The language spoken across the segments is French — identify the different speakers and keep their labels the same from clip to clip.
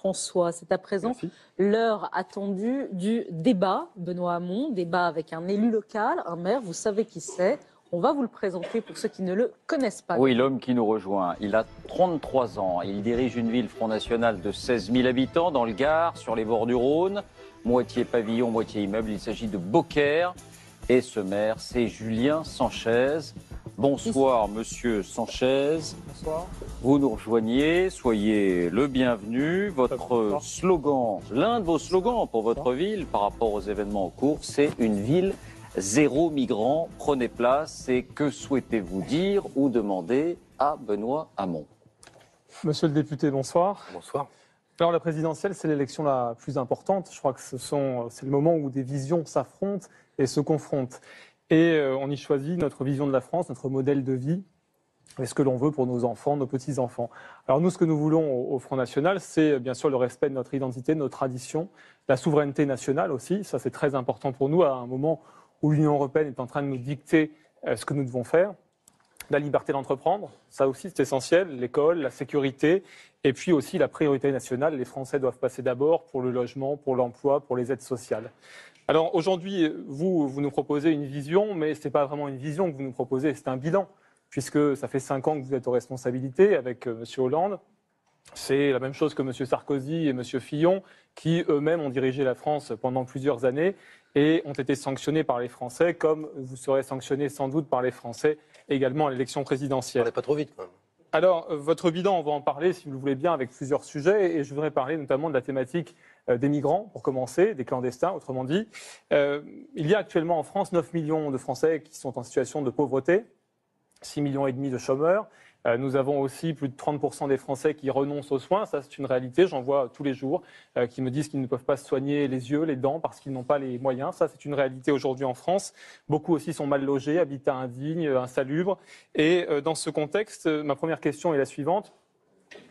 Speaker 1: François. C'est à présent l'heure attendue du débat. Benoît Hamon, débat avec un élu local, un maire, vous savez qui c'est. On va vous le présenter pour ceux qui ne le connaissent pas.
Speaker 2: Oui, l'homme qui nous rejoint, il a 33 ans. Il dirige une ville Front National de 16 000 habitants dans le Gard, sur les bords du Rhône. Moitié pavillon, moitié immeuble. Il s'agit de Beaucaire. Et ce maire, c'est Julien Sanchez. Bonsoir, monsieur Sanchez.
Speaker 3: Bonsoir.
Speaker 2: Vous nous rejoignez, soyez le bienvenu. Votre slogan, l'un de vos slogans pour votre ville par rapport aux événements en cours, c'est une ville zéro migrant. Prenez place. Et que souhaitez-vous dire ou demander à Benoît Hamon?
Speaker 3: Monsieur le député, bonsoir.
Speaker 4: Bonsoir.
Speaker 3: Alors la présidentielle, c'est l'élection la plus importante. Je crois que c'est le moment où des visions s'affrontent et se confrontent. Et on y choisit notre vision de la France, notre modèle de vie, et ce que l'on veut pour nos enfants, nos petits-enfants. Alors nous, ce que nous voulons au Front National, c'est bien sûr le respect de notre identité, de nos traditions, la souveraineté nationale aussi. Ça, c'est très important pour nous à un moment où l'Union européenne est en train de nous dicter ce que nous devons faire. La liberté d'entreprendre, ça aussi c'est essentiel, l'école, la sécurité, et puis aussi la priorité nationale. Les Français doivent passer d'abord pour le logement, pour l'emploi, pour les aides sociales. Alors aujourd'hui, vous nous proposez une vision, mais ce n'est pas vraiment une vision que vous nous proposez, c'est un bilan, puisque ça fait 5 ans que vous êtes aux responsabilités avec M. Hollande. C'est la même chose que M. Sarkozy et M. Fillon, qui eux-mêmes ont dirigé la France pendant plusieurs années et ont été sanctionnés par les Français, comme vous serez sanctionnés sans doute par les Français également à l'élection présidentielle.
Speaker 4: On n'est pas trop vite quand même.
Speaker 3: Alors, votre bilan, on va en parler, si vous le voulez bien, avec plusieurs sujets. Et je voudrais parler notamment de la thématique des migrants, pour commencer, des clandestins, autrement dit. Il y a actuellement en France 9 millions de Français qui sont en situation de pauvreté, 6,5 millions de chômeurs. Nous avons aussi plus de 30% des Français qui renoncent aux soins. Ça, c'est une réalité. J'en vois tous les jours qui me disent qu'ils ne peuvent pas se soigner les yeux, les dents, parce qu'ils n'ont pas les moyens. Ça, c'est une réalité aujourd'hui en France. Beaucoup aussi sont mal logés, habitat indigne, insalubre. Et dans ce contexte, ma première question est la suivante.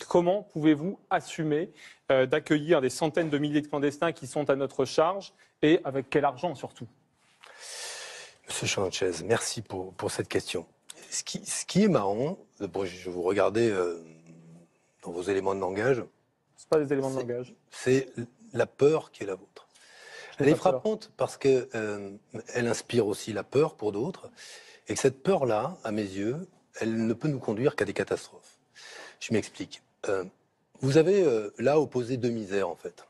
Speaker 3: Comment pouvez-vous assumer d'accueillir des centaines de milliers de clandestins qui sont à notre charge et avec quel argent surtout?
Speaker 4: Monsieur Sanchez, merci pour cette question. Ce qui est marrant, je vous regardais dans vos éléments de langage.
Speaker 3: Ce pas des éléments de langage.
Speaker 4: C'est la peur qui est la vôtre. Elle est frappante parce qu'elle inspire aussi la peur pour d'autres. Et que cette peur-là, à mes yeux, elle ne peut nous conduire qu'à des catastrophes. Je m'explique. Vous avez là opposé deux misères, en fait.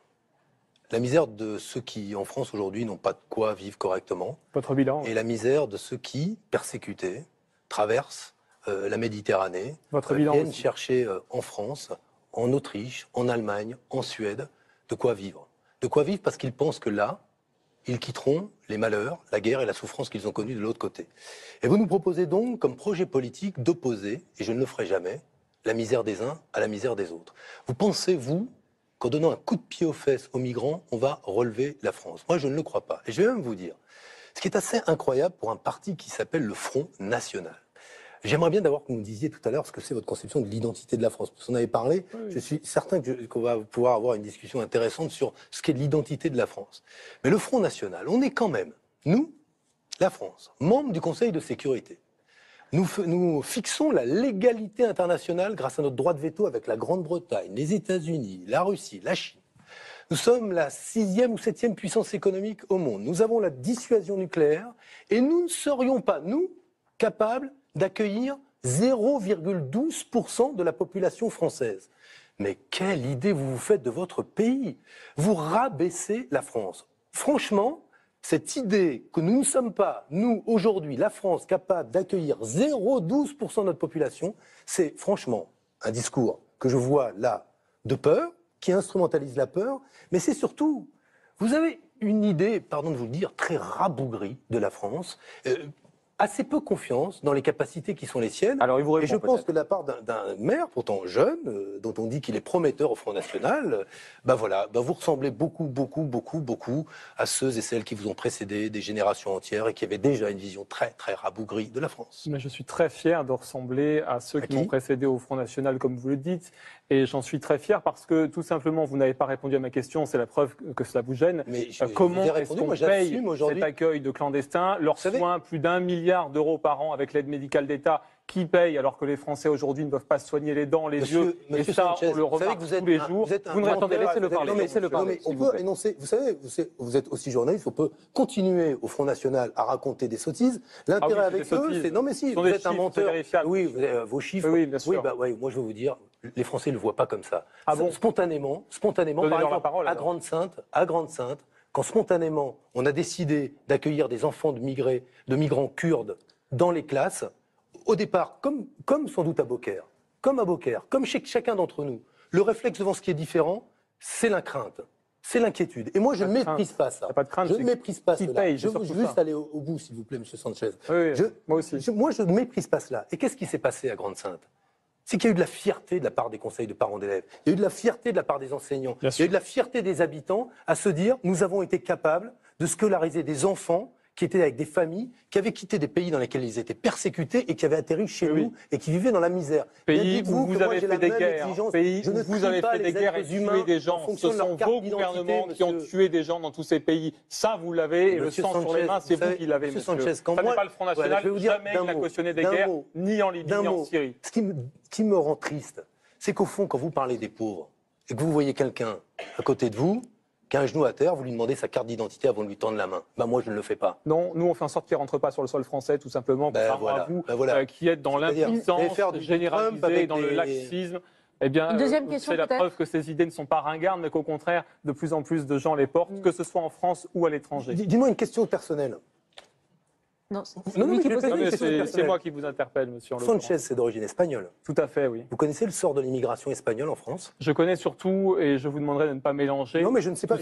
Speaker 4: La misère de ceux qui, en France aujourd'hui, n'ont pas de quoi vivre correctement.
Speaker 3: Votre bilan.
Speaker 4: Et la misère de ceux qui, persécutés, traversent la Méditerranée, viennent chercher en France, en Autriche, en Allemagne, en Suède, de quoi vivre. De quoi vivre parce qu'ils pensent que là, ils quitteront les malheurs, la guerre et la souffrance qu'ils ont connus de l'autre côté. Et vous nous proposez donc, comme projet politique, d'opposer, et je ne le ferai jamais, la misère des uns à la misère des autres. Vous pensez, vous, qu'en donnant un coup de pied aux fesses aux migrants, on va relever la France? Moi, je ne le crois pas. Et je vais même vous dire, ce qui est assez incroyable pour un parti qui s'appelle le Front National. J'aimerais bien d'abord que vous nous disiez tout à l'heure ce que c'est votre conception de l'identité de la France. Parce qu'on avait parlé, oui. Je suis certain qu'on va pouvoir avoir une discussion intéressante sur ce qu'est l'identité de la France. Mais le Front National, on est quand même, nous, la France, membres du Conseil de sécurité. Nous fixons la légalité internationale grâce à notre droit de veto avec la Grande-Bretagne, les États-Unis, la Russie, la Chine. Nous sommes la 6e ou 7e puissance économique au monde. Nous avons la dissuasion nucléaire et nous ne serions pas, nous, capables d'accueillir 0,12% de la population française. Mais quelle idée vous vous faites de votre pays? Vous rabaissez la France. Franchement, cette idée que nous ne sommes pas, nous, aujourd'hui, la France, capables d'accueillir 0,12% de notre population, c'est franchement un discours que je vois là de peur, qui instrumentalise la peur, mais c'est surtout, vous avez une idée, pardon de vous le dire, très rabougrie de la France, assez peu confiance dans les capacités qui sont les siennes.
Speaker 2: Alors, il vous répond,
Speaker 4: et je pense que de la part d'un maire, pourtant jeune, dont on dit qu'il est prometteur au Front National, vous ressemblez beaucoup à ceux et celles qui vous ont précédé, des générations entières, et qui avaient déjà une vision très, très rabougrie de la France.
Speaker 3: Mais je suis très fier de ressembler à ceux qui m'ont précédé au Front National, comme vous le dites. Et j'en suis très fier parce que, tout simplement, vous n'avez pas répondu à ma question. C'est la preuve que cela vous gêne.
Speaker 4: Mais
Speaker 3: comment est-ce qu'on paye cet accueil de clandestins, leurs soins, plus d'1 milliard d'euros par an avec l'aide médicale d'État qui paye alors que les Français aujourd'hui ne peuvent pas se soigner les dents, les yeux, et ça,
Speaker 4: Sanchez,
Speaker 3: on le remarque tous les jours. Vous ne répondez pas, laissez-le parler.
Speaker 4: On peut énoncer, vous savez, vous êtes aussi journaliste, on peut continuer au Front National à raconter des sottises. L'intérêt avec eux, c'est... Non mais si, vous êtes un menteur. Oui, vos chiffres.
Speaker 3: Oui, bien sûr.
Speaker 4: Oui, bah, ouais, moi je vais vous dire, les Français ne le voient pas comme ça.
Speaker 3: Ah bon?
Speaker 4: Spontanément, par exemple, à Grande-Sainte, quand spontanément on a décidé d'accueillir des enfants de migrants kurdes dans les classes, au départ, comme sans doute à Beaucaire, comme chez chacun d'entre nous, le réflexe devant ce qui est différent, c'est la crainte, c'est l'inquiétude. Et moi, je ne méprise pas ça.
Speaker 3: Pas de crainte,
Speaker 4: je ne méprise pas cela.
Speaker 3: Je
Speaker 4: veux juste aller au bout, s'il vous plaît, M. Sanchez.
Speaker 3: Oui, moi aussi.
Speaker 4: Moi, je ne méprise pas cela. Et qu'est-ce qui s'est passé à Grande-Sainte? C'est qu'il y a eu de la fierté de la part des conseils de parents d'élèves, il y a eu de la fierté de la part des enseignants, il y a eu de la fierté des habitants à se dire « nous avons été capables de scolariser des enfants qui étaient avec des familles, qui avaient quitté des pays dans lesquels ils étaient persécutés et qui avaient atterri chez nous et qui vivaient dans la misère. »
Speaker 3: Pays où vous avez fait des guerres, pays où vous avez fait des guerres et tué des gens. Ce sont vos gouvernements qui ont tué des gens dans tous ces pays. Ça, vous l'avez, et le sang sur les mains, c'est vous qui l'avez, monsieur. Ça n'est pas le Front National, jamais il n'a cautionné des guerres, ni en Libye, ni en Syrie.
Speaker 4: Ce qui me rend triste, c'est qu'au fond, quand vous parlez des pauvres, et que vous voyez quelqu'un à côté de vous, qui a un genou à terre, vous lui demandez sa carte d'identité avant de lui tendre la main. Moi, je ne le fais pas.
Speaker 3: Non, nous, on fait en sorte qu'il ne rentre pas sur le sol français, tout simplement, contrairement à vous, qui êtes dans l'impuissance généralisée, dans le laxisme. Eh bien, c'est la preuve que ces idées ne sont pas ringardes, mais qu'au contraire, de plus en plus de gens les portent, que ce soit en France ou à l'étranger.
Speaker 4: Dis-moi une question personnelle.
Speaker 1: Non, c'est
Speaker 3: moi qui vous interpelle, monsieur.
Speaker 4: Sanchez, c'est d'origine espagnole.
Speaker 3: Tout à fait, oui.
Speaker 4: Vous connaissez le sort de l'immigration espagnole en France?
Speaker 3: Je connais surtout, et je vous demanderai de ne pas mélanger.
Speaker 4: Non, mais je ne sais pas.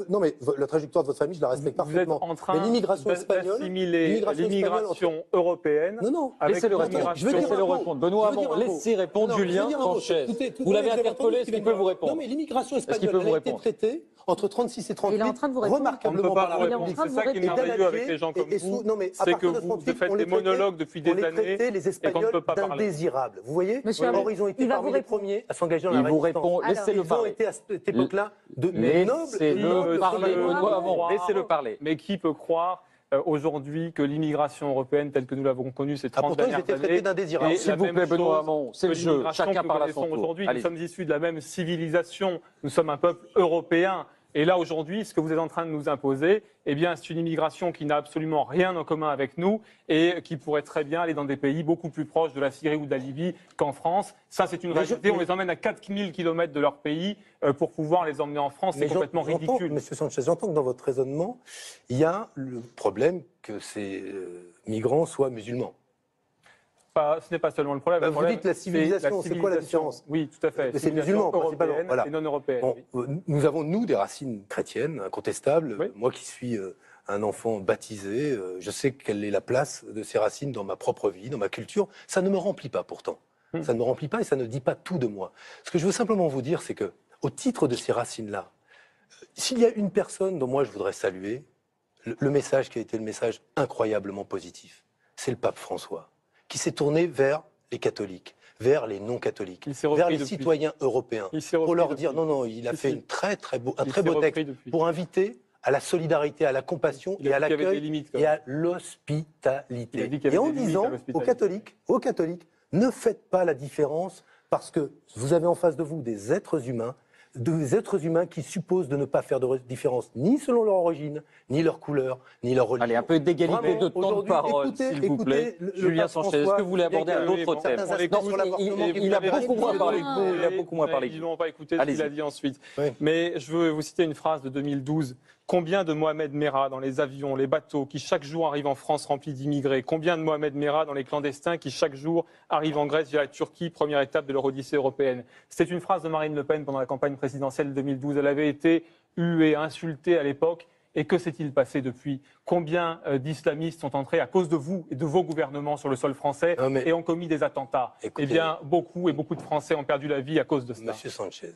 Speaker 4: Non, mais la trajectoire de votre famille, je la respecte parfaitement.
Speaker 3: Vous êtes en train
Speaker 4: d'assimiler
Speaker 3: l'immigration européenne.
Speaker 4: Non.
Speaker 2: Laissez-le répondre. Benoît Hamon, laissez répondre Julien Sanchez. Vous l'avez interpellé, est-ce qu'il peut vous répondre?
Speaker 4: Non, mais l'immigration espagnole a été traitée entre 36 et 38 remarquablement par la République.
Speaker 3: C'est ça qui est merveilleux avec les gens comme vous. C'est que vous faites des monologues depuis des années et qu'on ne peut pas parler.
Speaker 4: Indésirables. Vous voyez? Or, ils ont été parmi les premiers à s'engager dans la résistance.
Speaker 2: Il vous répond, laissez-le parler.
Speaker 4: Ils ont été à cette époque-là de nobles.
Speaker 2: Laissez-le parler.
Speaker 3: Mais qui peut croire aujourd'hui que l'immigration européenne telle que nous l'avons connue ces 30 dernières années...
Speaker 4: Pourtant, ils étaient traités d'indésirables.
Speaker 2: S'il vous plaît, Benoît Hamon, c'est le jeu. Chacun parle à son tour.
Speaker 3: Aujourd'hui, nous sommes issus de la même civilisation. Nous sommes un peuple européen. Et là, aujourd'hui, ce que vous êtes en train de nous imposer, eh bien, c'est une immigration qui n'a absolument rien en commun avec nous et qui pourrait très bien aller dans des pays beaucoup plus proches de la Syrie ou de la Libye qu'en France. Ça, c'est une réalité. On les emmène à 4000 km de leur pays pour pouvoir les emmener en France. C'est complètement ridicule.
Speaker 4: Monsieur Sanchez, j'entends que dans votre raisonnement, il y a le problème que ces migrants soient musulmans.
Speaker 3: Ce n'est pas seulement le problème.
Speaker 4: Vous dites la civilisation, c'est quoi la différence?
Speaker 3: Oui, tout à fait.
Speaker 4: C'est musulman,
Speaker 3: européenne et non européenne.
Speaker 4: Nous avons, nous, des racines chrétiennes, incontestables. Oui. Moi qui suis un enfant baptisé, je sais quelle est la place de ces racines dans ma propre vie, dans ma culture. Ça ne me remplit pas pourtant. Ça ne me remplit pas et ça ne dit pas tout de moi. Ce que je veux simplement vous dire, c'est que, au titre de ces racines-là, s'il y a une personne dont moi je voudrais saluer, le message qui a été le message incroyablement positif, c'est le pape François, qui s'est tourné vers les catholiques, vers les non-catholiques, vers les citoyens européens, pour leur dire non, il a fait un très beau texte pour inviter à la solidarité, à la compassion et à l'accueil et à l'hospitalité. Et en disant aux catholiques, ne faites pas la différence parce que vous avez en face de vous des êtres humains qui supposent de ne pas faire de différence ni selon leur origine, ni leur couleur, ni leur religion.
Speaker 2: Allez, un peu d'égalité de temps de parole, s'il vous plaît. Julien Sanchez, est-ce que vous voulez aborder un autre thème? Il a beaucoup moins parlé que vous. Il a beaucoup moins parlé que vous.
Speaker 3: Ils n'ont pas écouté ce qu'il a dit ensuite. Mais je veux vous citer une phrase de 2012. Combien de Mohamed Merah dans les avions, les bateaux qui chaque jour arrivent en France remplis d'immigrés? Combien de Mohamed Merah dans les clandestins qui chaque jour arrivent en Grèce via la Turquie, première étape de leur odyssée européenne? C'est une phrase de Marine Le Pen pendant la campagne présidentielle de 2012. Elle avait été huée, insultée à l'époque. Et que s'est-il passé depuis? Combien d'islamistes sont entrés à cause de vous et de vos gouvernements sur le sol français et ont commis des attentats? Eh bien, beaucoup de Français ont perdu la vie à cause de cela.
Speaker 4: Monsieur Sanchez, vous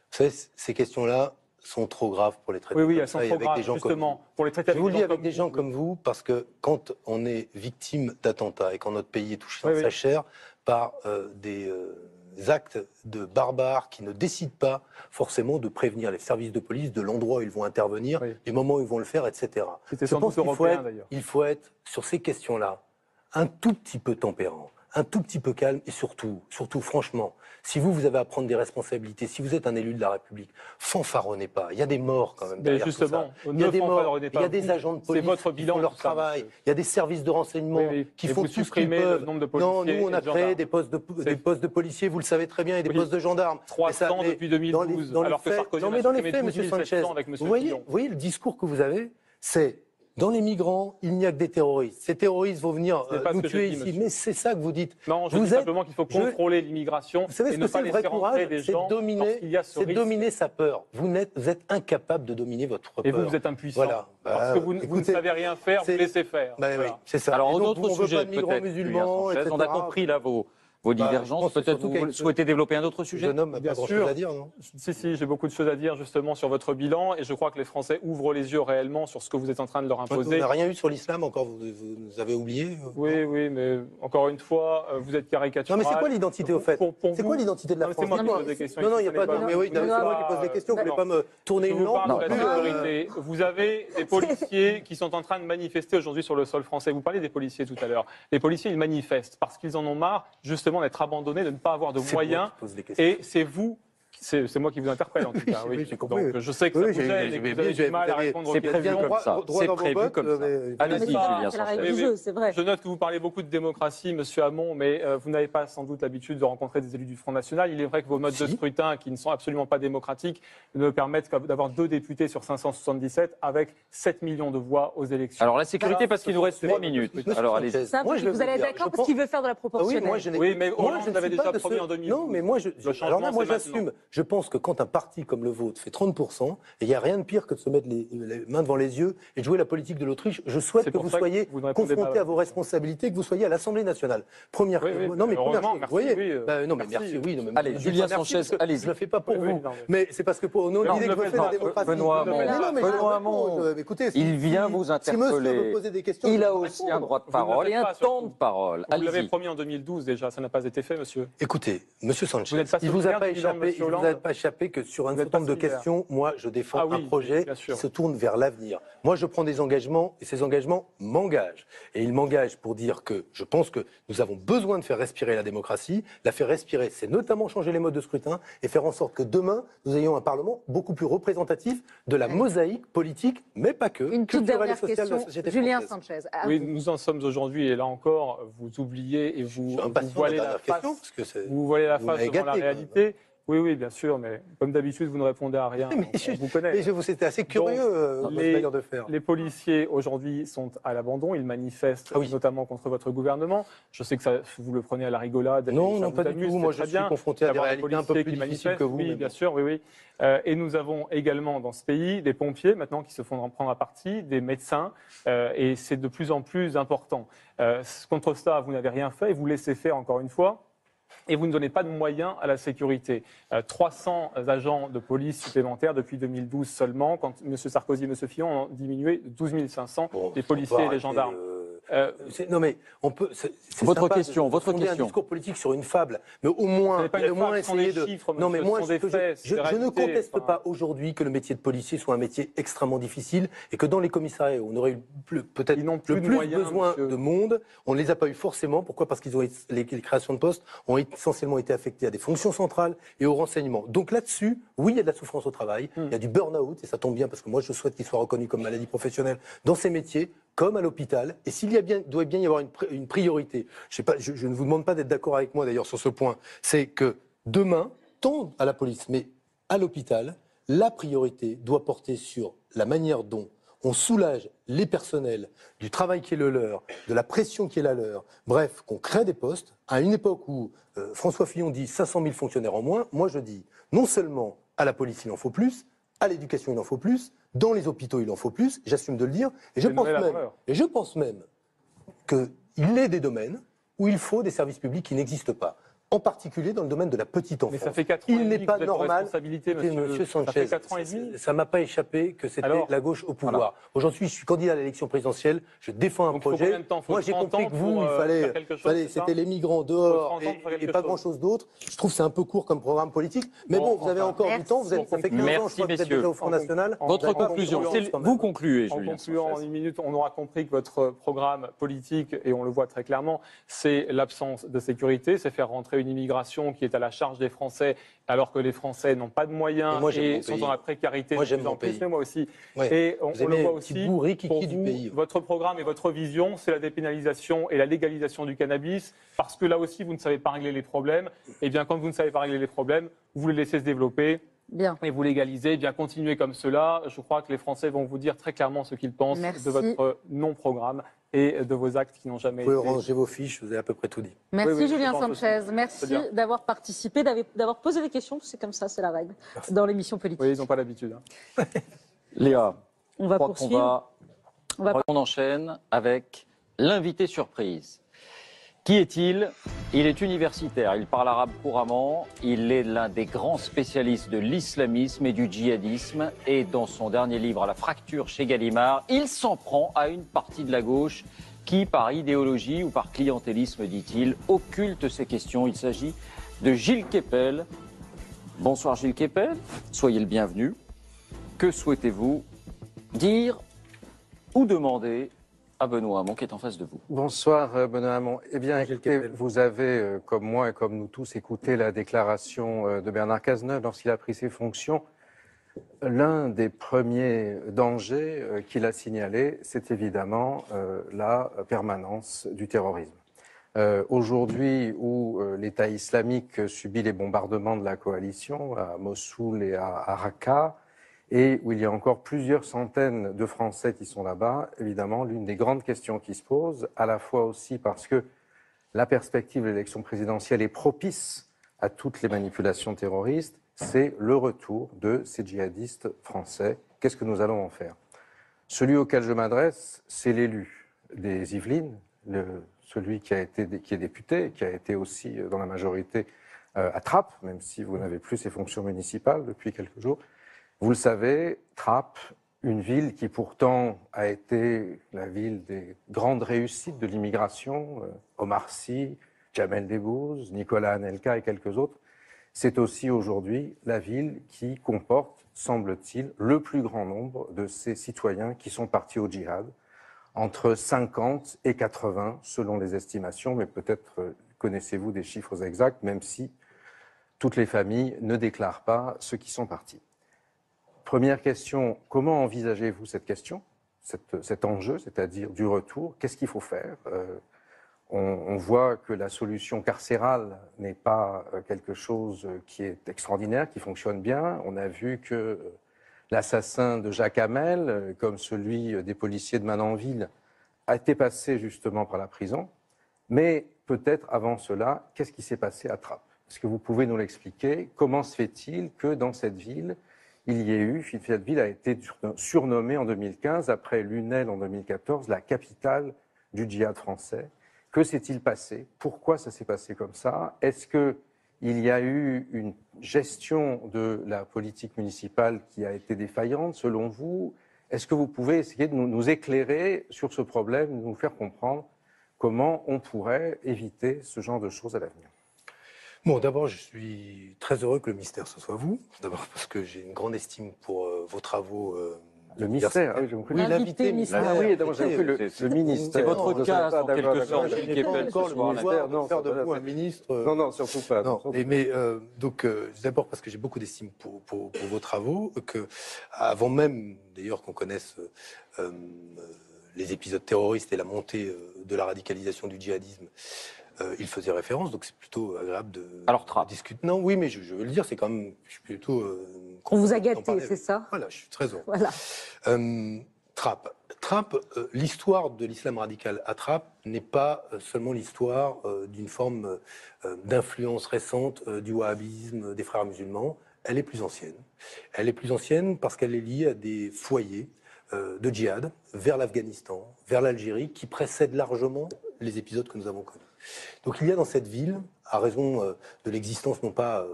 Speaker 4: savez, ces questions-là sont trop graves pour les traiter.
Speaker 3: Oui, elles sont trop graves, justement, pour les traiter.
Speaker 4: Je vous le dis avec des gens comme vous, parce que quand on est victime d'attentats et quand notre pays est touché dans sa chair par des actes de barbares qui ne décident pas forcément de prévenir les services de police de l'endroit où ils vont intervenir, du moment où ils vont le faire, etc. Je pense qu'il faut être, sur ces questions-là, un tout petit peu tempérant, un tout petit peu calme et surtout, franchement, si vous avez à prendre des responsabilités, si vous êtes un élu de la République, fanfaronnez pas. Il y a des morts quand même derrière
Speaker 3: justement,
Speaker 4: tout ça. Il y a des morts, il y a des agents de police qui font leur travail, il y a des services de renseignement qui font tout ce qu'ils peuvent. Non, nous on a créé des postes de policiers, vous le savez très bien, et des postes de gendarmes.
Speaker 3: 300 depuis 2012, alors que Sarkozy
Speaker 4: non mais dans les faits, M. Sanchez, vous voyez le discours que vous avez, c'est... Dans les migrants, il n'y a que des terroristes. Ces terroristes vont venir nous tuer ici. Mais c'est ça que vous dites.
Speaker 3: Non, je dis simplement qu'il faut contrôler l'immigration et ne pas laisser rentrer des gens lorsqu'il y a ce risque.
Speaker 4: C'est dominer sa peur. Vous êtes incapable de dominer votre peur.
Speaker 3: Et vous êtes impuissant. Voilà. Parce que vous ne savez rien faire, vous laissez faire.
Speaker 4: Oui, c'est ça.
Speaker 2: Alors, autre sujet, peut-être, on a compris là vos divergences. Peut-être vous souhaitez développer un autre sujet.
Speaker 4: Le jeune homme n'a pas grand-chose à dire, non?
Speaker 3: Si, j'ai beaucoup de choses à dire justement sur votre bilan et je crois que les Français ouvrent les yeux réellement sur ce que vous êtes en train de leur imposer.
Speaker 4: Vous n'avez rien eu sur l'islam encore, vous avez oublié?
Speaker 3: Oui, mais encore une fois, vous êtes caricatural.
Speaker 4: Non, mais c'est quoi l'identité au fait? C'est quoi l'identité de la France?
Speaker 3: C'est moi qui pose des questions.
Speaker 4: Non, il n'y a pas de... Mais oui, c'est moi qui pose des questions, vous ne voulez pas me tourner une lampe?
Speaker 3: Vous avez des policiers qui sont en train de manifester aujourd'hui sur le sol français. Vous parlez des policiers tout à l'heure. Les policiers, ils manifestent parce qu'ils en ont marre justement d'être abandonnés, de ne pas avoir de moyens, et c'est vous, c'est moi qui vous interpelle en tout cas. Oui, j'ai compris. Donc, je sais que ça vous gêne et que vous avez du mal à répondre aux questions.
Speaker 2: C'est prévu comme ça. C'est prévu comme ça. Allez-y, Julien Sanchez.
Speaker 3: Je note que vous parlez beaucoup de démocratie, Monsieur Hamon, mais vous n'avez pas sans doute l'habitude de rencontrer des élus du Front National. Il est vrai que vos modes de scrutin, qui ne sont absolument pas démocratiques, ne permettent d'avoir 2 députés sur 577 avec 7 millions de voix aux élections.
Speaker 2: Alors la sécurité, parce qu'il nous reste 3 minutes. Alors allez-y.
Speaker 1: Vous allez être d'accord parce qu'il veut faire de la proportionnelle.
Speaker 3: Oui, mais Hollande l'avait déjà promis en 2012.
Speaker 4: Non, mais moi, j'assume. Je pense que quand un parti comme le vôtre fait 30%, et il n'y a rien de pire que de se mettre les mains devant les yeux et de jouer la politique de l'Autriche, je souhaite que vous soyez confrontés à vos responsabilités, que vous soyez à l'Assemblée nationale. Première chose. Non, mais première chose. Vous voyez, non, mais merci, oui.
Speaker 2: Allez, Julien Sanchez, allez-y.
Speaker 4: Je ne le fais pas pour vous. Mais c'est parce que pour nous, l'idée que je fais la démocratie.
Speaker 2: Benoît Hamon, il vient vous interpeller. Il a aussi un droit de parole et un temps de parole.
Speaker 3: Vous l'avez promis en 2012 déjà, ça n'a pas été fait, monsieur.
Speaker 4: Écoutez, monsieur Sanchez, il ne vous a pas échappé que sur un certain nombre de questions, moi, je défends un projet qui se tourne vers l'avenir. Moi, je prends des engagements et ces engagements m'engagent. Et ils m'engagent pour dire que je pense que nous avons besoin de faire respirer la démocratie. La faire respirer, c'est notamment changer les modes de scrutin et faire en sorte que demain, nous ayons un Parlement beaucoup plus représentatif de la mosaïque politique, mais pas que,
Speaker 1: une toute dernière question, Julien Sanchez.
Speaker 3: Oui, nous en sommes aujourd'hui et là encore, vous oubliez et vous voilez la face. Vous voilez la face devant la réalité. Oui, bien sûr, mais comme d'habitude, vous ne répondez à rien. On vous connaît.
Speaker 4: Mais c'était assez curieux, votre manière de faire.
Speaker 3: Les policiers, aujourd'hui, sont à l'abandon. Ils manifestent, notamment contre votre gouvernement. Je sais que ça, vous le prenez à la rigolade.
Speaker 4: Non, pas du tout. Moi, je suis confronté à des réalités un peu plus difficiles que vous.
Speaker 3: Oui, bien sûr, oui. Et nous avons également dans ce pays des pompiers, maintenant, qui se font en prendre à partie, des médecins, et c'est de plus en plus important. Contre ça, vous n'avez rien fait et vous laissez faire, encore une fois. Et vous ne donnez pas de moyens à la sécurité. 300 agents de police supplémentaires depuis 2012 seulement, quand M. Sarkozy et M. Fillon ont diminué de 12 500 les policiers et les gendarmes.
Speaker 4: Non mais on peut.
Speaker 2: Votre question.
Speaker 4: Un discours politique sur une fable, mais au moins essayer de.
Speaker 3: Chiffres, non mais moi,
Speaker 4: je ne conteste pas aujourd'hui que le métier de policier soit un métier extrêmement difficile et que dans les commissariats où on aurait eu peut-être le plus besoin de monde, on ne les a pas eu forcément. Pourquoi? Parce qu'ils ont les créations de postes ont essentiellement été affectées à des fonctions centrales et au renseignement. Donc là-dessus, oui, il y a de la souffrance au travail, il y a du burn-out et ça tombe bien parce que moi je souhaite qu'il soit reconnu comme maladie professionnelle dans ces métiers, comme à l'hôpital. Et s'il doit bien y avoir une priorité, je ne vous demande pas d'être d'accord avec moi d'ailleurs sur ce point, c'est que demain, tant à la police, mais à l'hôpital, la priorité doit porter sur la manière dont on soulage les personnels du travail qui est le leur, de la pression qui est la leur, bref, qu'on crée des postes. À une époque où François Fillon dit 500 000 fonctionnaires en moins, moi je dis non seulement à la police il en faut plus, à l'éducation il en faut plus, dans les hôpitaux il en faut plus, j'assume de le dire, et je pense même qu'il est des domaines où il faut des services publics qui n'existent pas. en particulier dans le domaine de la petite enfance.
Speaker 3: Mais ça fait 4 ans
Speaker 4: Il n'est pas normal,
Speaker 3: responsabilité,
Speaker 4: monsieur Sanchez,
Speaker 3: ça fait 4 ans et demi.
Speaker 4: Ça ne m'a pas échappé que c'était la gauche au pouvoir. Voilà. Aujourd'hui, je suis candidat à l'élection présidentielle, je défends un projet. Moi, j'ai compris que vous, c'était les migrants dehors et pas grand-chose d'autre. Je trouve que c'est un peu court comme programme politique. Mais bon, vous avez encore du temps, ça fait 15 ans, je crois que vous êtes déjà au Front National.
Speaker 2: Votre conclusion, vous concluez,
Speaker 3: En
Speaker 2: Julien.
Speaker 3: concluant en une minute, on aura compris que votre programme politique, et on le voit très clairement, c'est l'absence de sécurité, c'est faire rentrer une immigration qui est à la charge des Français, alors que les Français n'ont pas de moyens et sont dans la précarité de plus en plus. Mais moi aussi. Et on le voit aussi. Pour vous, votre programme et votre vision, c'est la dépénalisation et la légalisation du cannabis, parce que là aussi, vous ne savez pas régler les problèmes. Et bien, quand vous ne savez pas régler les problèmes, vous les laissez se développer.
Speaker 1: Bien.
Speaker 3: Et vous légalisez, bien continuez comme cela. Je crois que les Français vont vous dire très clairement ce qu'ils pensent de votre non-programme et de vos actes qui n'ont jamais été...
Speaker 4: Vous pouvez ranger vos fiches, vous avez à peu près tout dit.
Speaker 1: Merci Julien Sanchez, merci d'avoir participé, d'avoir posé des questions, c'est comme ça, c'est la règle, dans l'émission politique.
Speaker 3: Oui, ils n'ont pas l'habitude. Hein.
Speaker 2: Léa,
Speaker 1: on va poursuivre.
Speaker 2: On enchaîne avec l'invité surprise. Qui est-il? Il est universitaire, il parle arabe couramment, il est l'un des grands spécialistes de l'islamisme et du djihadisme, et dans son dernier livre, La fracture chez Gallimard, il s'en prend à une partie de la gauche qui, par idéologie ou par clientélisme, dit-il, occulte ces questions. Il s'agit de Gilles Kepel. Bonsoir Gilles Kepel, soyez le bienvenu. Que souhaitez-vous dire ou demander à Benoît Hamon qui est en face de vous?
Speaker 5: Bonsoir Benoît Hamon. Eh bien, écoutez, vous avez, comme moi et comme nous tous, écouté la déclaration de Bernard Cazeneuve lorsqu'il a pris ses fonctions. L'un des premiers dangers qu'il a signalé, c'est évidemment la permanence du terrorisme. Aujourd'hui, où l'État islamique subit les bombardements de la coalition à Mossoul et à Raqqa, et où il y a encore plusieurs centaines de Français qui sont là-bas, évidemment, l'une des grandes questions qui se posent, à la fois aussi parce que la perspective de l'élection présidentielle est propice à toutes les manipulations terroristes, c'est le retour de ces djihadistes français. Qu'est-ce que nous allons en faire? Celui auquel je m'adresse, c'est l'élu des Yvelines, celui qui est député, qui a été aussi dans la majorité à Trappes, même si vous n'avez plus ses fonctions municipales depuis quelques jours. Vous le savez, Trappes, une ville qui pourtant a été la ville des grandes réussites de l'immigration, Omar Sy, Jamel Debbouze, Nicolas Anelka et quelques autres, c'est aussi aujourd'hui la ville qui comporte, semble-t-il, le plus grand nombre de ces citoyens qui sont partis au djihad, entre 50 et 80 selon les estimations, mais peut-être connaissez-vous des chiffres exacts, même si toutes les familles ne déclarent pas ceux qui sont partis. Première question, comment envisagez-vous cette question, cet enjeu, c'est-à-dire du retour? Qu'est-ce qu'il faut faire? On voit que la solution carcérale n'est pas quelque chose qui est extraordinaire, qui fonctionne bien. On a vu que l'assassin de Jacques Hamel, comme celui des policiers de Magnanville, a été passé justement par la prison. Mais peut-être avant cela, qu'est-ce qui s'est passé à Trappes? Est-ce que vous pouvez nous l'expliquer? Comment se fait-il que dans cette ville, cette ville a été surnommée en 2015, après Lunel en 2014, la capitale du djihad français? Que s'est-il passé? Pourquoi ça s'est passé comme ça? Est-ce qu'il y a eu une gestion de la politique municipale qui a été défaillante, selon vous? Est-ce que vous pouvez essayer de nous éclairer sur ce problème, nous faire comprendre comment on pourrait éviter ce genre de choses à l'avenir?
Speaker 4: Bon, d'abord, je suis très heureux que le ministère, ce soit vous. D'abord parce que j'ai une grande estime pour vos travaux.
Speaker 5: Le ministère,
Speaker 4: oui, l'invité ministère.
Speaker 5: Ah oui, d'abord j'ai compris le ministère.
Speaker 2: C'est votre cas, en quelque sorte,
Speaker 4: Gilles Kepel, ce soir. Non, faire de vous un ministre.
Speaker 5: Non, surtout pas.
Speaker 4: Donc, d'abord parce que j'ai beaucoup d'estime pour vos travaux, que avant même, d'ailleurs, qu'on connaisse les épisodes terroristes et la montée de la radicalisation du djihadisme, il faisait référence, donc c'est plutôt agréable de discuter. Non, oui, mais je veux le dire, c'est quand même, je suis plutôt...
Speaker 1: On vous a gâté, c'est ça?
Speaker 4: Voilà, je suis très heureux.
Speaker 1: Voilà.
Speaker 4: Trappes, l'histoire de l'islam radical à Trappes n'est pas seulement l'histoire d'une forme d'influence récente du wahhabisme, des frères musulmans. Elle est plus ancienne. Elle est plus ancienne parce qu'elle est liée à des foyers de djihad vers l'Afghanistan, vers l'Algérie, qui précèdent largement les épisodes que nous avons connus. Donc il y a dans cette ville, à raison de l'existence non pas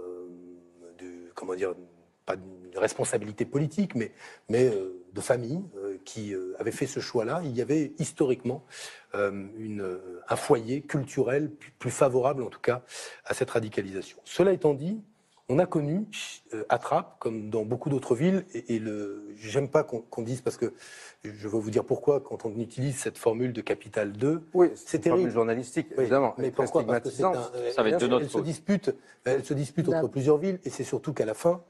Speaker 4: pas d'une responsabilité politique, mais de familles qui avaient fait ce choix-là, il y avait historiquement un foyer culturel plus favorable, en tout cas, à cette radicalisation. Cela étant dit, on a connu à Trappes, comme dans beaucoup d'autres villes, j'aime pas qu'on dise, parce que je vais vous dire pourquoi, quand on utilise cette formule de capitale 2,
Speaker 5: oui,
Speaker 4: c'est terrible.
Speaker 5: Formule journalistique, évidemment.
Speaker 4: Mais pourquoi? Parce que ça va être de notre faute. Elle se dispute entre plusieurs villes, et c'est surtout qu'à la fin,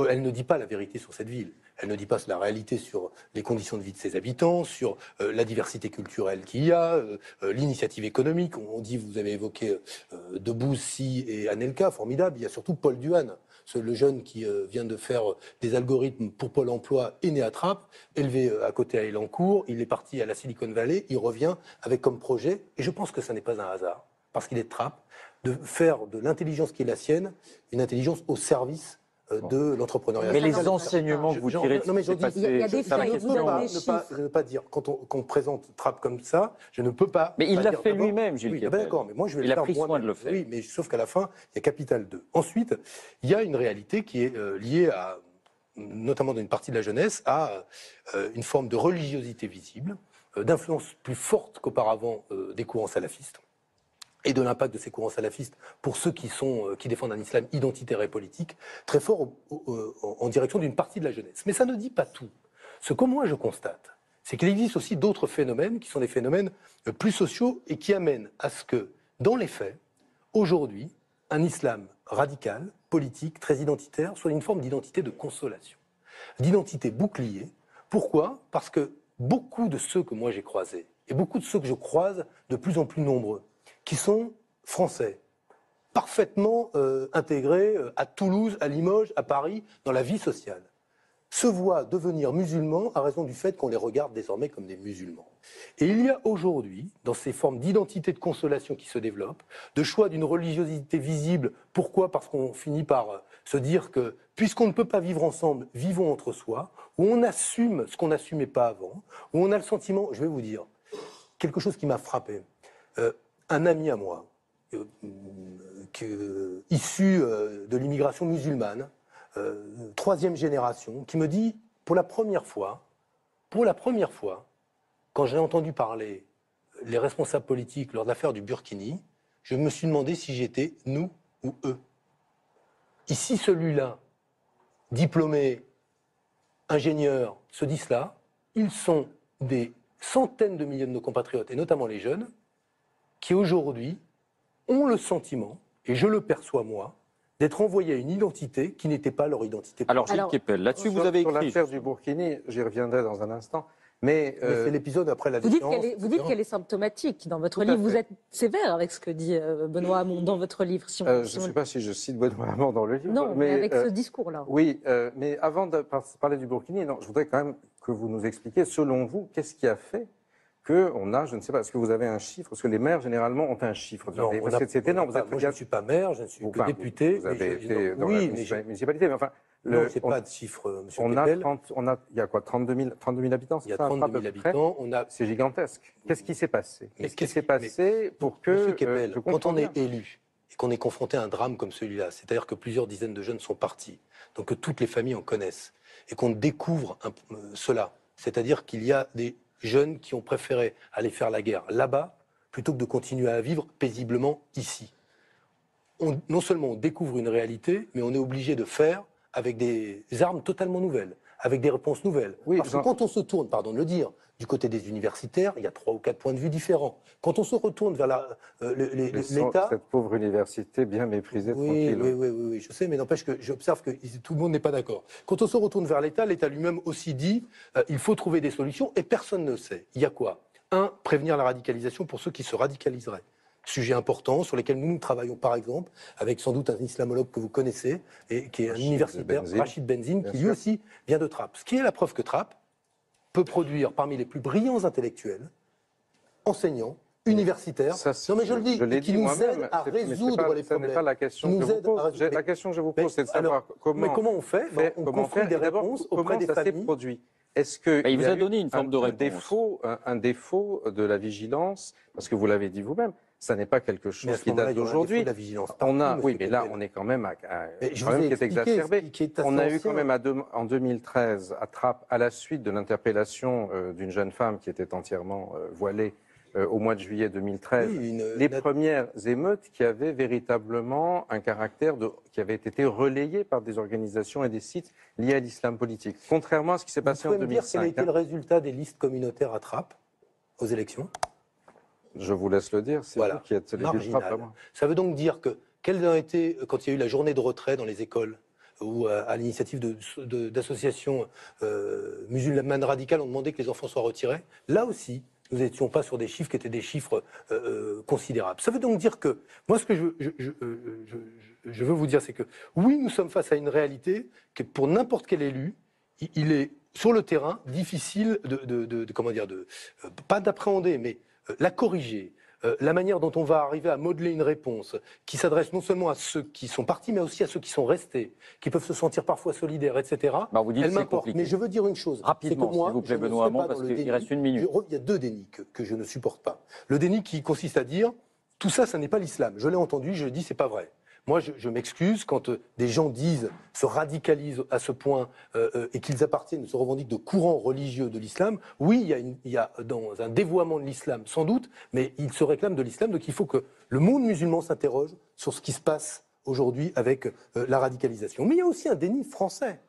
Speaker 4: elle ne dit pas la vérité sur cette ville. Elle ne dit pas la réalité sur les conditions de vie de ses habitants, sur la diversité culturelle qu'il y a, l'initiative économique. On dit, vous avez évoqué Debussy et Anelka, formidable. Il y a surtout Paul Duhan, le jeune qui vient de faire des algorithmes pour Pôle emploi, est né à Trappes, élevé à côté à Elancourt. Il est parti à la Silicon Valley, il revient avec comme projet, et je pense que ça n'est pas un hasard, parce qu'il est de Trappes, de faire de l'intelligence qui est la sienne une intelligence au service de l'entrepreneuriat.
Speaker 2: Mais les enseignements que vous tirez de ce qui s'est passé...
Speaker 1: Il y a des faits, vous donnez des chiffres.
Speaker 4: Je ne veux pas dire, quand on présente Trappes comme ça, je ne peux pas...
Speaker 2: Mais il l'a fait lui-même, Gilles Kepel.
Speaker 4: D'accord, mais moi je vais
Speaker 2: il
Speaker 4: le faire
Speaker 2: a pris soin de le faire.
Speaker 4: Oui, mais sauf qu'à la fin, il y a Capital 2. Ensuite, il y a une réalité qui est liée à, notamment dans une partie de la jeunesse, à une forme de religiosité visible, d'influence plus forte qu'auparavant des courants salafistes, et de l'impact de ces courants salafistes pour ceux qui défendent un islam identitaire et politique, très fort en direction d'une partie de la jeunesse. Mais ça ne dit pas tout. Ce que moi je constate, c'est qu'il existe aussi d'autres phénomènes qui sont des phénomènes plus sociaux et qui amènent à ce que, dans les faits, aujourd'hui, un islam radical, politique, très identitaire, soit une forme d'identité de consolation, d'identité bouclier. Pourquoi ? Parce que beaucoup de ceux que moi j'ai croisés, et beaucoup de ceux que je croise de plus en plus nombreux, qui sont français, parfaitement intégrés à Toulouse, à Limoges, à Paris, dans la vie sociale, se voient devenir musulmans à raison du fait qu'on les regarde désormais comme des musulmans. Et il y a aujourd'hui, dans ces formes d'identité de consolation qui se développent, de choix d'une religiosité visible. Pourquoi ? Parce qu'on finit par se dire que, puisqu'on ne peut pas vivre ensemble, vivons entre soi, où on assume ce qu'on n'assumait pas avant, où on a le sentiment, je vais vous dire, quelque chose qui m'a frappé. Un ami à moi, issu de l'immigration musulmane, troisième génération, qui me dit, pour la première fois, quand j'ai entendu parler les responsables politiques lors de l'affaire du Burkini, je me suis demandé si j'étais nous ou eux. Ici, celui-là, diplômé, ingénieur, se dit cela, ils sont des centaines de milliers de nos compatriotes, et notamment les jeunes, qui aujourd'hui ont le sentiment, et je le perçois moi, d'être envoyés à une identité qui n'était pas leur identité.
Speaker 2: Alors, Gilles Kepel, là-dessus vous avez écrit...
Speaker 5: Sur l'affaire du Burkini, j'y reviendrai dans un instant, mais
Speaker 4: c'est l'épisode après la
Speaker 1: déchéance. Vous dites qu'elle est symptomatique. Dans votre livre, vous êtes sévère avec ce que dit Benoît Hamon dans votre livre.
Speaker 5: Je ne sais pas si je cite Benoît Hamon dans le livre.
Speaker 1: Non, mais avec ce discours-là.
Speaker 5: Oui, mais avant de parler du Burkini, je voudrais quand même que vous nous expliquiez, selon vous, qu'est-ce qui a fait qu'on a, je ne sais pas, est-ce que vous avez un chiffre? Parce que les maires, généralement, ont un chiffre.
Speaker 4: Non,
Speaker 5: c'est énorme.
Speaker 4: Moi, je ne suis pas maire, je ne suis que député.
Speaker 5: Vous avez été dans la municipalité, mais enfin...
Speaker 4: Non, ce n'est pas de chiffre, monsieur Kepel.
Speaker 5: Il y a quoi, 32 000 habitants?
Speaker 4: Il y a 32 000 habitants.
Speaker 5: C'est gigantesque. Qu'est-ce qui s'est passé? Qu'est-ce qui s'est passé pour que...
Speaker 4: Monsieur Kepel, quand on est élu et qu'on est confronté à un drame comme celui-là, c'est-à-dire que plusieurs dizaines de jeunes sont partis, donc que toutes les familles en connaissent, et qu'on découvre cela, c'est-à-dire qu'il y a des jeunes qui ont préféré aller faire la guerre là-bas plutôt que de continuer à vivre paisiblement ici. Non seulement on découvre une réalité, mais on est obligé de faire avec des armes totalement nouvelles, avec des réponses nouvelles. Oui, parce que quand on se tourne, pardon de le dire, du côté des universitaires, il y a 3 ou 4 points de vue différents. Quand on se retourne vers l'État...
Speaker 5: Cette pauvre université bien méprisée, tranquille.
Speaker 4: Oui, je sais, mais n'empêche que j'observe que tout le monde n'est pas d'accord. Quand on se retourne vers l'État lui-même aussi dit il faut trouver des solutions, et personne ne sait. Il y a quoi ? Prévenir la radicalisation pour ceux qui se radicaliseraient. Sujet important sur lesquels nous travaillons, par exemple, avec sans doute un islamologue que vous connaissez, et qui est un universitaire, Rachid Benzine, qui lui aussi vient de Trappes. Ce qui est la preuve que Trappes peut produire parmi les plus brillants intellectuels, enseignants, universitaires, non mais je le dis, qui nous aident à résoudre les problèmes.
Speaker 5: Ce n'est pas la question que je vous pose. La question que je vous pose, c'est de savoir comment
Speaker 4: on fait. On construit des réponses auprès des familles.
Speaker 5: Est-ce que
Speaker 2: il vous a donné une forme de réponse.
Speaker 5: Un défaut de la vigilance, parce que vous l'avez dit vous-même, ça n'est pas quelque chose qui date d'aujourd'hui. Oui, mais là, on est quand même à un problème qui est exacerbé. On a eu quand même en 2013 à Trappes, à la suite de l'interpellation d'une jeune femme qui était entièrement voilée au mois de juillet 2013, les premières émeutes qui avaient véritablement un caractère qui avait été relayé par des organisations et des sites liés à l'islam politique. Contrairement à ce qui s'est passé en 2005. Vous pouvez me dire quel a été
Speaker 4: le résultat des listes communautaires à Trappes aux élections?
Speaker 5: Je vous laisse le dire, c'est vous qui êtes les Trappes.
Speaker 4: Ça veut donc dire que, quelles ont été, quand il y a eu la journée de retrait dans les écoles, ou à l'initiative d'associations musulmanes radicales, on demandait que les enfants soient retirés, là aussi, nous n'étions pas sur des chiffres qui étaient des chiffres considérables. Ça veut donc dire que, moi, ce que je veux vous dire, c'est que, oui, nous sommes face à une réalité que, pour n'importe quel élu, il est, sur le terrain, difficile pas d'appréhender, mais la corriger. La manière dont on va arriver à modeler une réponse qui s'adresse non seulement à ceux qui sont partis, mais aussi à ceux qui sont restés, qui peuvent se sentir parfois solidaires, etc.
Speaker 2: Vous dites elle m'importe.
Speaker 4: Mais je veux dire une chose.
Speaker 2: Rapidement, s'il vous plaît, Benoît Hamon, parce qu'il reste une minute.
Speaker 4: Il y a deux dénis que je ne supporte pas. Le déni qui consiste à dire tout ça, ça n'est pas l'islam. Je l'ai entendu, je dis c'est pas vrai. Moi, je m'excuse quand des gens se radicalisent à ce point et qu'ils appartiennent, se revendiquent de courants religieux de l'islam. Oui, il y a dans un dévoiement de l'islam, sans doute, mais ils se réclament de l'islam. Donc il faut que le monde musulman s'interroge sur ce qui se passe aujourd'hui avec la radicalisation. Mais il y a aussi un déni français.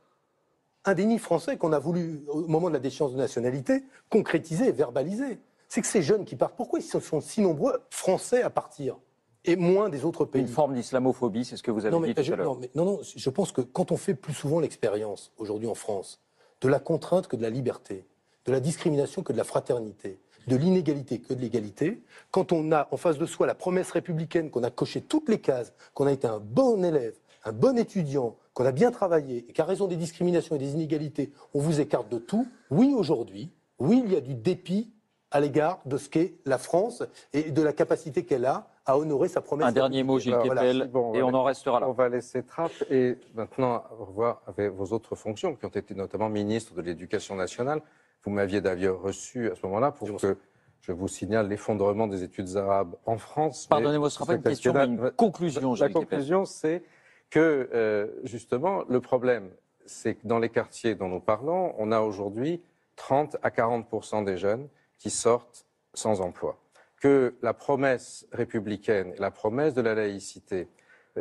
Speaker 4: Un déni français qu'on a voulu, au moment de la déchéance de nationalité, concrétiser, verbaliser. C'est que ces jeunes qui partent, pourquoi ils sont si nombreux français à partir ? Et moins des autres pays.
Speaker 2: Une forme d'islamophobie, c'est ce que vous avez dit tout à l'heure.
Speaker 4: Non, je pense que quand on fait plus souvent l'expérience, aujourd'hui en France, de la contrainte que de la liberté, de la discrimination que de la fraternité, de l'inégalité que de l'égalité, quand on a en face de soi la promesse républicaine, qu'on a coché toutes les cases, qu'on a été un bon élève, un bon étudiant, qu'on a bien travaillé, et qu'à raison des discriminations et des inégalités, on vous écarte de tout, oui, aujourd'hui, oui, il y a du dépit à l'égard de ce qu'est la France et de la capacité qu'elle a à honorer sa promesse.
Speaker 2: Un dernier mot, Gilles Kepel, et on en restera là.
Speaker 5: On va laisser Trappes et maintenant revoir avec vos autres fonctions, qui ont été notamment ministre de l'Éducation nationale. Vous m'aviez d'ailleurs reçu à ce moment-là pour que je vous signale l'effondrement des études arabes en France.
Speaker 2: Pardonnez-moi, ce ne sera pas une question, mais une conclusion, Gilles Kepel.
Speaker 5: La conclusion, c'est que, justement, le problème, c'est que dans les quartiers dont nous parlons, on a aujourd'hui 30 à 40% des jeunes qui sortent sans emploi. Que la promesse républicaine, la promesse de la laïcité,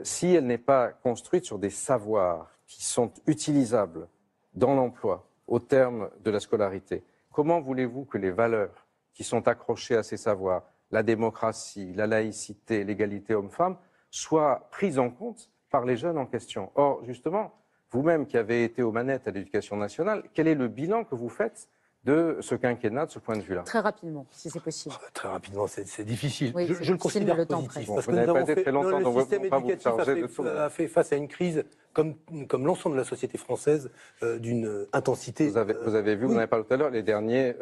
Speaker 5: si elle n'est pas construite sur des savoirs qui sont utilisables dans l'emploi, au terme de la scolarité, comment voulez-vous que les valeurs qui sont accrochées à ces savoirs, la démocratie, la laïcité, l'égalité homme-femme, soient prises en compte par les jeunes en question? Or, justement, vous-même qui avez été aux manettes à l'Éducation nationale, quel est le bilan que vous faites de ce quinquennat, de ce point de vue-là?
Speaker 1: Très rapidement, si c'est possible.
Speaker 4: Très rapidement, c'est difficile.
Speaker 1: Oui,
Speaker 4: je le considère positif. Parce que
Speaker 5: vous n'avez pas été très longtemps, donc
Speaker 4: le système éducatif a fait face à une crise, comme l'ensemble de la société française, d'une intensité.
Speaker 5: Vous avez vu, vous n'avez pas tout à l'heure, les derniers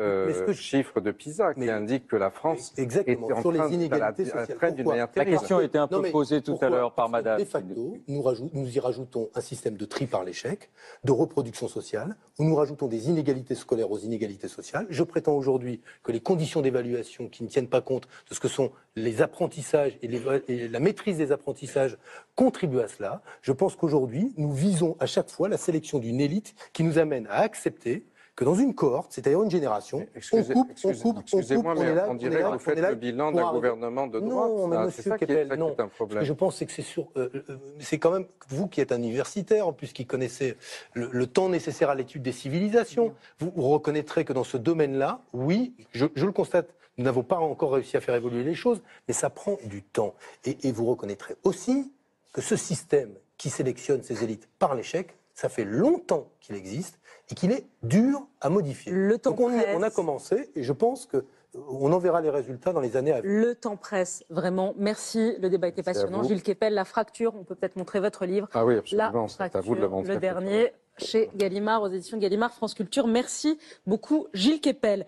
Speaker 5: chiffres de PISA qui indiquent que la France est en
Speaker 4: sur
Speaker 5: train
Speaker 4: les inégalités sociales.
Speaker 5: d'une manière
Speaker 2: La
Speaker 5: terrible.
Speaker 2: question a été un peu posée tout à l'heure par madame.
Speaker 4: De facto, nous y rajoutons un système de tri par l'échec, de reproduction sociale, où nous rajoutons des inégalités scolaires aux inégalités sociales. Je prétends aujourd'hui que les conditions d'évaluation qui ne tiennent pas compte de ce que sont les apprentissages et la maîtrise des apprentissages contribuent à cela. Je pense qu'aujourd'hui, nous visons à chaque fois la sélection d'une élite qui nous amène à accepter que dans une cohorte, c'est-à-dire une génération,
Speaker 5: Excusez-moi, mais on dirait que vous faites le bilan d'un gouvernement de droite.
Speaker 4: Non, mais monsieur Kepel, non. Ce que je pense, c'est que c'est quand même vous qui êtes un universitaire, en plus qui connaissez le temps nécessaire à l'étude des civilisations. Vous reconnaîtrez que dans ce domaine-là, oui, je le constate, nous n'avons pas encore réussi à faire évoluer les choses, mais ça prend du temps. Et vous reconnaîtrez aussi que ce système qui sélectionne ces élites par l'échec, ça fait longtemps qu'il existe et qu'il est dur à modifier. Donc on a commencé et je pense qu'on en verra les résultats dans les années à venir.
Speaker 1: Le temps presse, vraiment. Merci, le débat était passionnant. Gilles Kepel, La fracture, on peut peut-être montrer votre livre.
Speaker 5: Ah oui, absolument,
Speaker 1: La
Speaker 5: c'est à vous de le montrer.
Speaker 1: Le dernier, chez Gallimard, aux éditions Gallimard France Culture. Merci beaucoup, Gilles Kepel.